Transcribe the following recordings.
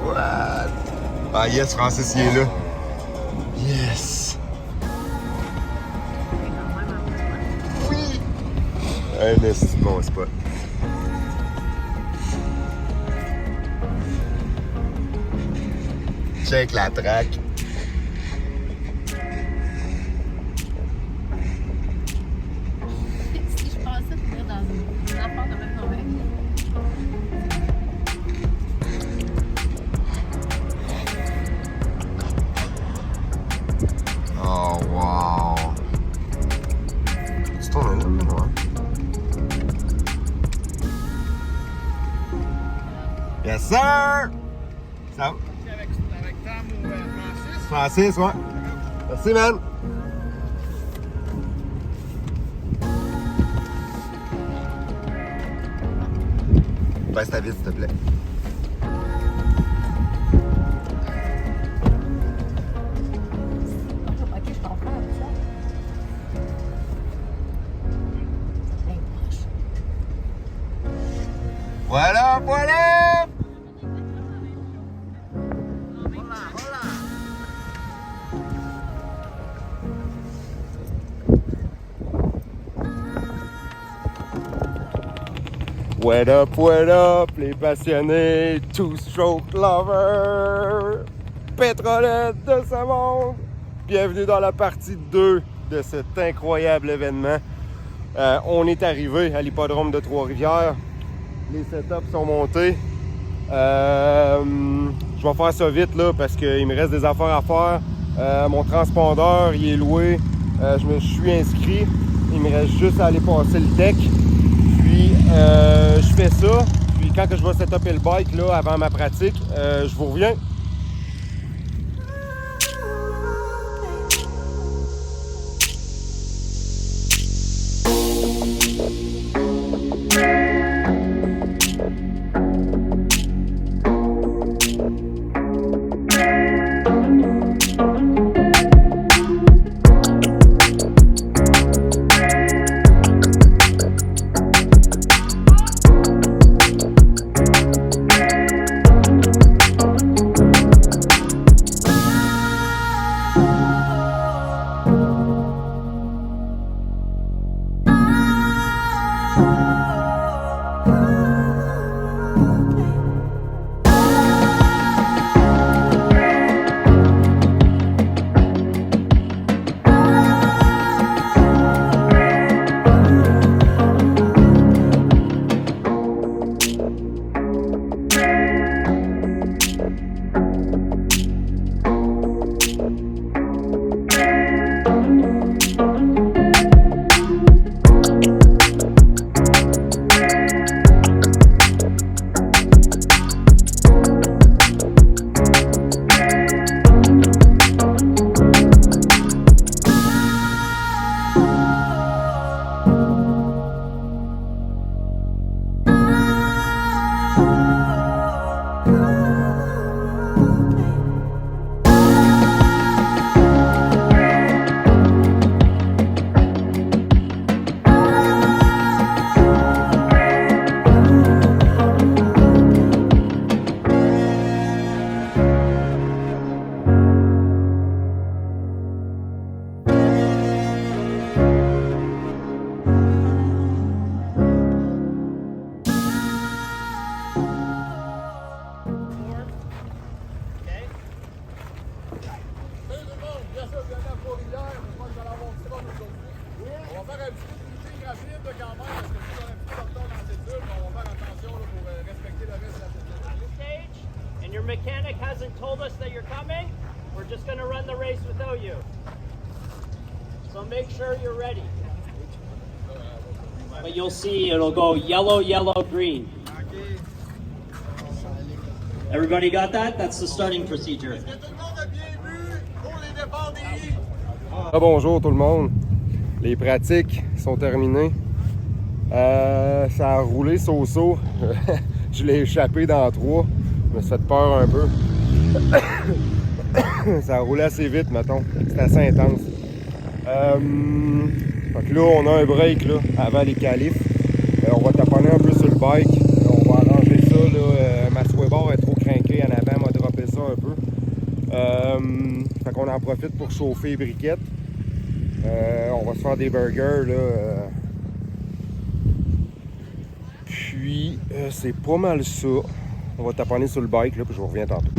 What? Ah yes, Francis, il est là. Yes! Oui! Un esti bon spot. Check la traque. Si je pensais venir dans une affaire de même convaincre. Oh wow! Tu tournes là, ouais? Yes sir! Ça va? Avec Tam ou Francis? Francis, ouais. Merci, man. Baisse ta vite, s'il te plaît. Ok, je comprends avec ça. Voilà, voilà! What up, les passionnés, two-stroke lovers, pétrolette de ce monde. Bienvenue dans la partie 2 de cet incroyable événement. On est arrivé à l'hippodrome de Trois-Rivières. Les setups sont montés. Je vais faire ça vite là parce qu'il me reste des affaires à faire. Mon transpondeur, il est loué. Je me suis inscrit. Il me reste juste à aller passer le deck. Puis je fais ça. Puis quand que je vais setuper le bike là, avant ma pratique, je vous reviens. And your mechanic hasn't told us that you're coming, we're just going to run the race without you. So make sure you're ready. But you'll see it'll go yellow, yellow, green. Everybody got that? That's the starting procedure. Bonjour tout le monde. Les pratiques sont terminées. Ça a roulé so-so. Je l'ai échappé dans 3. Je me suis fait peur un peu. Ça a roulé assez vite, mettons. C'était assez intense. Fait que là, on a un break là, avant les qualifs. On va taponner un peu sur le bike. On va arranger ça. Là, ma swaybar est trop Fait qu'on en profite pour chauffer les briquettes. On va se faire des burgers là. Puis c'est pas mal ça. On va taponner sur le bike là, puis je vous reviens tantôt.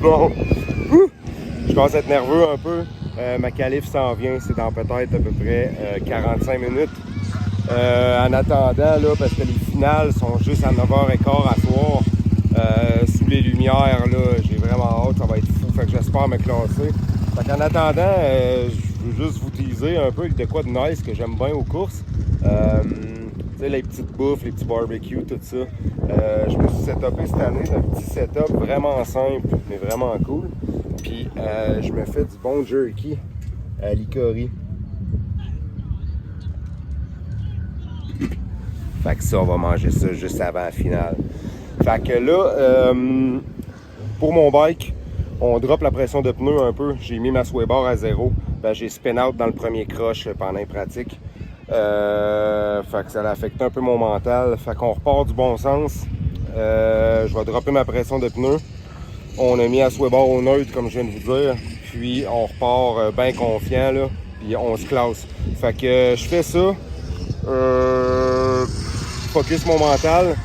Bon, je commence à être nerveux un peu. Ma qualif s'en vient, c'est dans peut-être à peu près 45 minutes. En attendant, là, parce que les finales sont juste à 9h15 à soir, sous les lumières, là, j'ai vraiment hâte, ça va être fou, fait que j'espère me classer. Fait qu'en attendant, je veux juste vous teaser un peu de quoi de nice que j'aime bien aux courses. Tu sais, les petites bouffes, les petits barbecues, tout ça. Je me suis setupé cette année d'un petit setup vraiment simple, mais vraiment cool. Puis je me fais du bon jerky à l'icori. Fait que ça, on va manger ça juste avant la finale. Fait que là, pour mon bike, on drop la pression de pneus un peu. J'ai mis ma sway bar à 0. Ben, j'ai spin out dans le premier croche pendant les pratiques. Fait que ça a affecté un peu mon mental. Fait qu'on repart du bon sens. Je vais dropper ma pression de pneus. On a mis la sway bar au neutre, comme je viens de vous dire. Puis on repart bien confiant, là. Puis on se classe. Fait que je fais ça. Focus mon mental.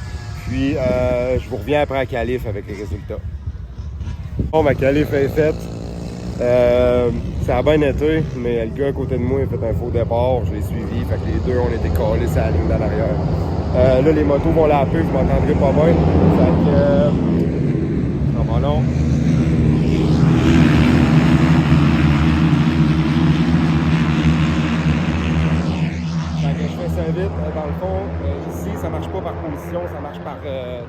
Puis je vous reviens après à qualif avec les résultats. Bon, ma qualif est faite. Ça a bien été, mais le gars à côté de moi a fait un faux départ, je l'ai suivi, fait que les deux on était collés sur la ligne d'en arrière. Là les motos vont laper, vous m'entendrez pas bien. Fait que ça va long. Fait que je fais ça vite. Dans le fond, ici ça marche pas par position, ça marche par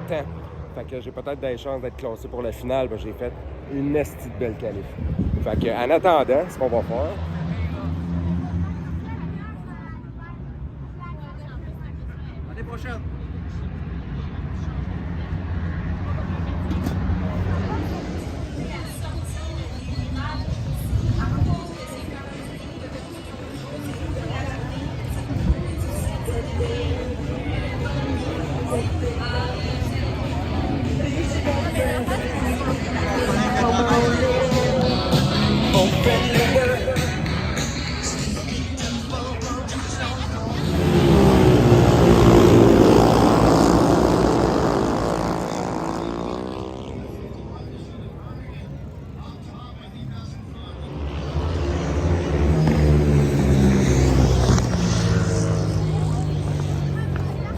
temps. Fait que j'ai peut-être des chances d'être classé pour la finale, j'ai fait une esti de belle qualif. Fait que, en attendant, ce qu'on va faire, L'année prochaine.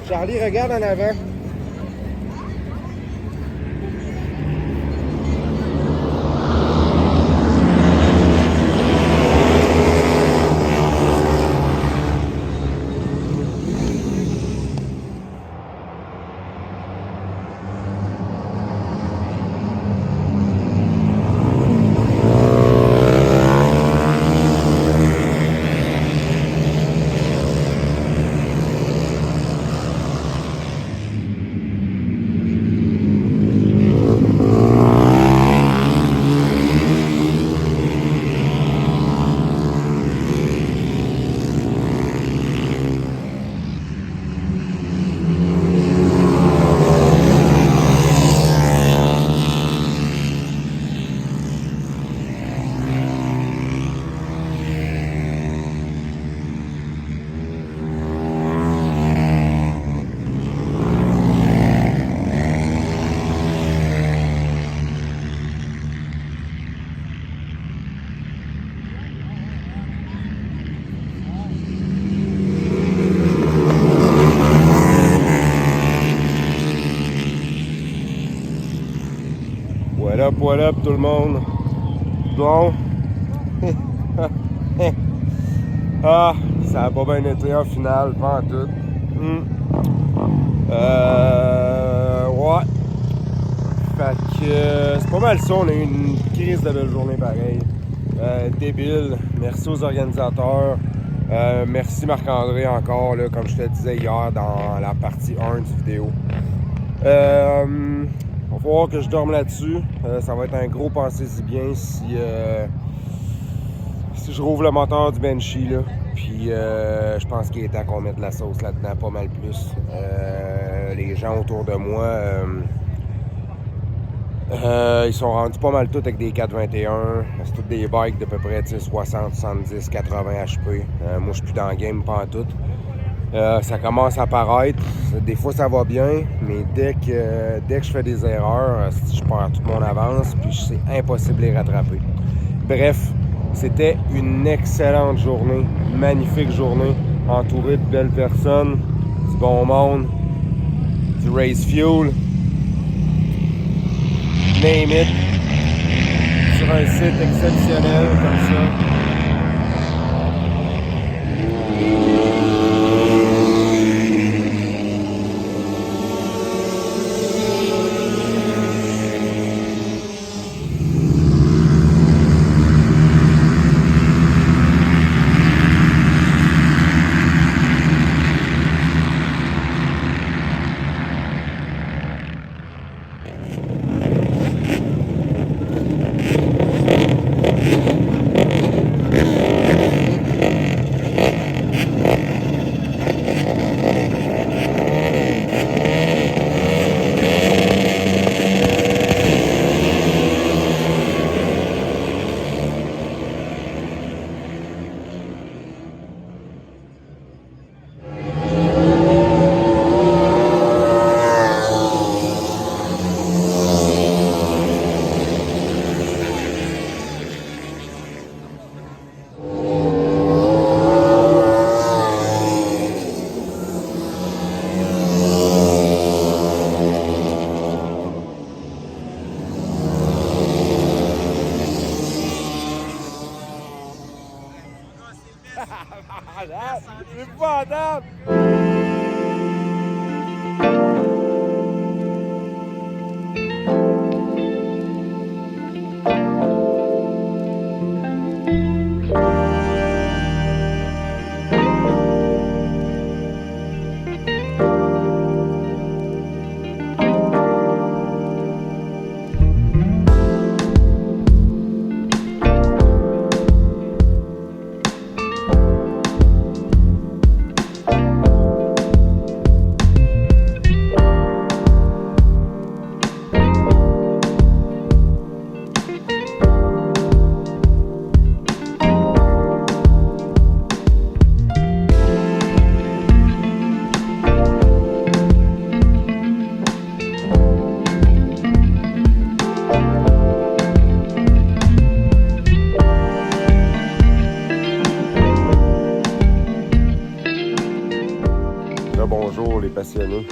Charlie, regarde en avant. what up tout le monde? Bon. Ah, ça a pas bien été en finale, pas en tout. Ouais. Fait que c'est pas mal ça, on a eu une crise de belle journée pareil. Débile. Merci aux organisateurs. Merci Marc-André encore, là, comme je te disais hier dans la partie 1 du vidéo. Il va falloir que je dorme là-dessus. Ça va être un gros pensez-y bien si je rouvre le moteur du Banshee. Là. Puis je pense qu'il est temps qu'on mette de la sauce là-dedans, pas mal plus. Les gens autour de moi, ils sont rendus pas mal tous avec des 421. C'est tous des bikes d'à peu près 60, 70, 80 HP. Moi, je suis plus dans le game, pas en tout. Ça commence à paraître. Des fois, ça va bien, mais dès que je fais des erreurs, je perds toute mon avance, puis c'est impossible de les rattraper. Bref, c'était une excellente journée, magnifique journée, entourée de belles personnes, du bon monde, du race fuel, name it, sur un site exceptionnel comme ça. C'est épouvantable! Bonjour les passionnés.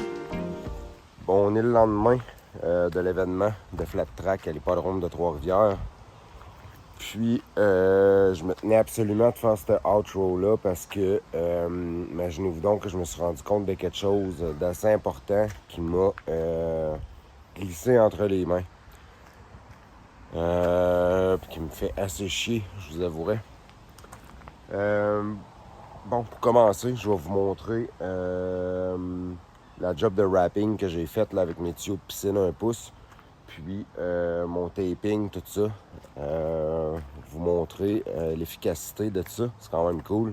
Bon, on est le lendemain de l'événement de Flat Track à l'hippodrome de Trois-Rivières. Puis, je me tenais absolument de faire ce outro-là parce que, imaginez-vous donc que je me suis rendu compte de quelque chose d'assez important qui m'a glissé entre les mains. Puis qui me fait assez chier, je vous avouerai. Bon, pour commencer, je vais vous montrer la job de wrapping que j'ai faite là, avec mes tuyaux de piscine 1 pouce. Puis mon taping, tout ça. Vous montrer l'efficacité de ça. C'est quand même cool.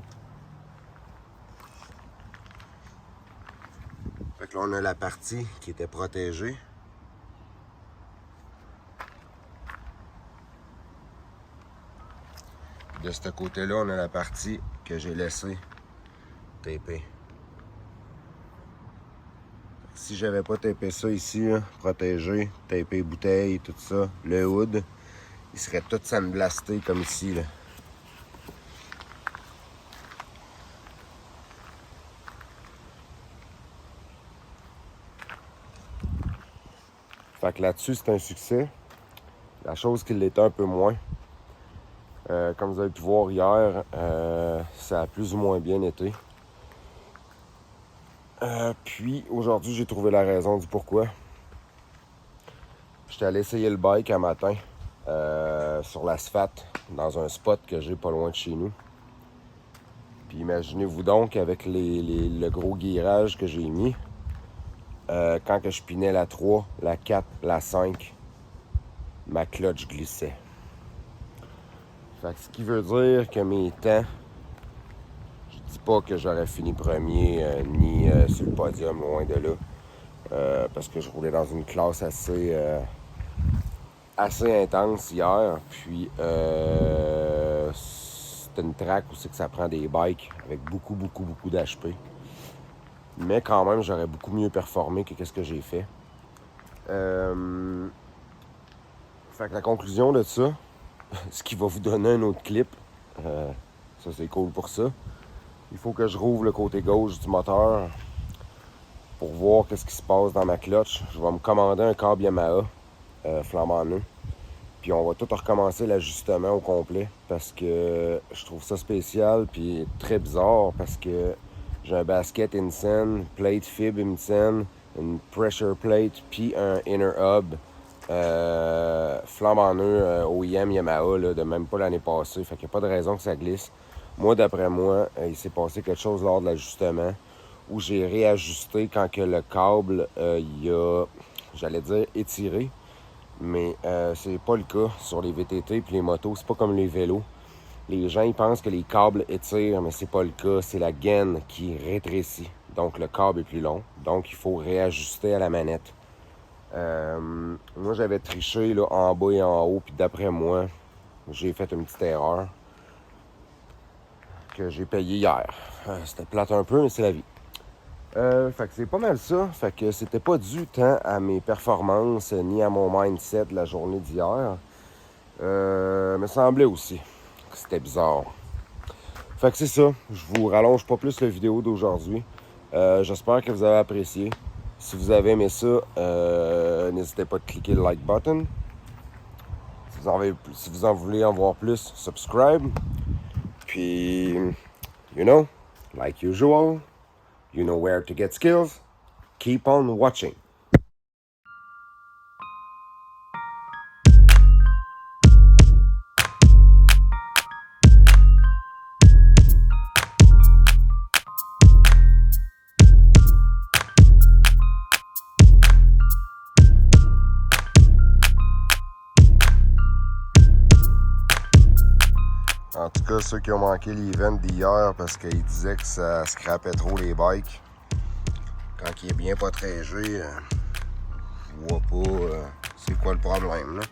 Fait que là, on a la partie qui était protégée. De ce côté-là, on a la partie que j'ai laissée taper. Si j'avais pas tapé ça ici, là, protégé, tapé bouteille, tout ça, le hood, il serait tout sandblasté comme ici, là. Fait que là-dessus, c'est un succès. La chose qui l'était un peu moins. Comme vous avez pu voir hier, ça a plus ou moins bien été. Puis aujourd'hui, j'ai trouvé la raison du pourquoi. J'étais allé essayer le bike un matin sur l'asphalte dans un spot que j'ai pas loin de chez nous. Puis imaginez-vous donc avec le gros guirage que j'ai mis, quand que je pinais la 3, la 4, la 5, ma clutch glissait. Fait que ce qui veut dire que mes temps, je dis pas que j'aurais fini premier ni sur le podium, loin de là. Parce que je roulais dans une classe assez intense hier. Puis c'est une track où c'est que ça prend des bikes avec beaucoup d'HP. Mais quand même, j'aurais beaucoup mieux performé que ce que j'ai fait. Fait que la conclusion de ça, ce qui va vous donner un autre clip, ça c'est cool pour ça. Il faut que je rouvre le côté gauche du moteur pour voir qu'est-ce qui se passe dans ma clutch. Je vais me commander un câble Yamaha flambant neuf. Puis on va tout recommencer l'ajustement au complet parce que je trouve ça spécial puis très bizarre parce que j'ai un basket insane, plate fib insane, une pressure plate puis un inner hub flambant neuf OEM Yamaha là, de même pas l'année passée. Fait qu'il n'y a pas de raison que ça glisse. Moi, d'après moi, il s'est passé quelque chose lors de l'ajustement où j'ai réajusté quand que le câble il a, j'allais dire, étiré. Mais c'est pas le cas sur les VTT et les motos. C'est pas comme les vélos. Les gens ils pensent que les câbles étirent, mais c'est pas le cas. C'est la gaine qui rétrécit. Donc le câble est plus long. Donc il faut réajuster à la manette. Moi j'avais triché là, en bas et en haut. Puis d'après moi, j'ai fait une petite erreur que j'ai payée hier. C'était plate un peu, mais c'est la vie. Fait que c'est pas mal ça. Fait que c'était pas dû tant à mes performances ni à mon mindset de la journée d'hier. Me semblait aussi que c'était bizarre. Fait que c'est ça. Je vous rallonge pas plus la vidéo d'aujourd'hui. J'espère que vous avez apprécié. Si vous avez aimé ça, n'hésitez pas à cliquer le like button. Si vous en voulez en voir plus, subscribe. Puis, you know, like usual, you know where to get skills. Keep on watching. En tout cas, ceux qui ont manqué l'event d'hier parce qu'ils disaient que ça scrapait trop les bikes, quand il est bien pas trégé, je vois pas c'est quoi le problème là.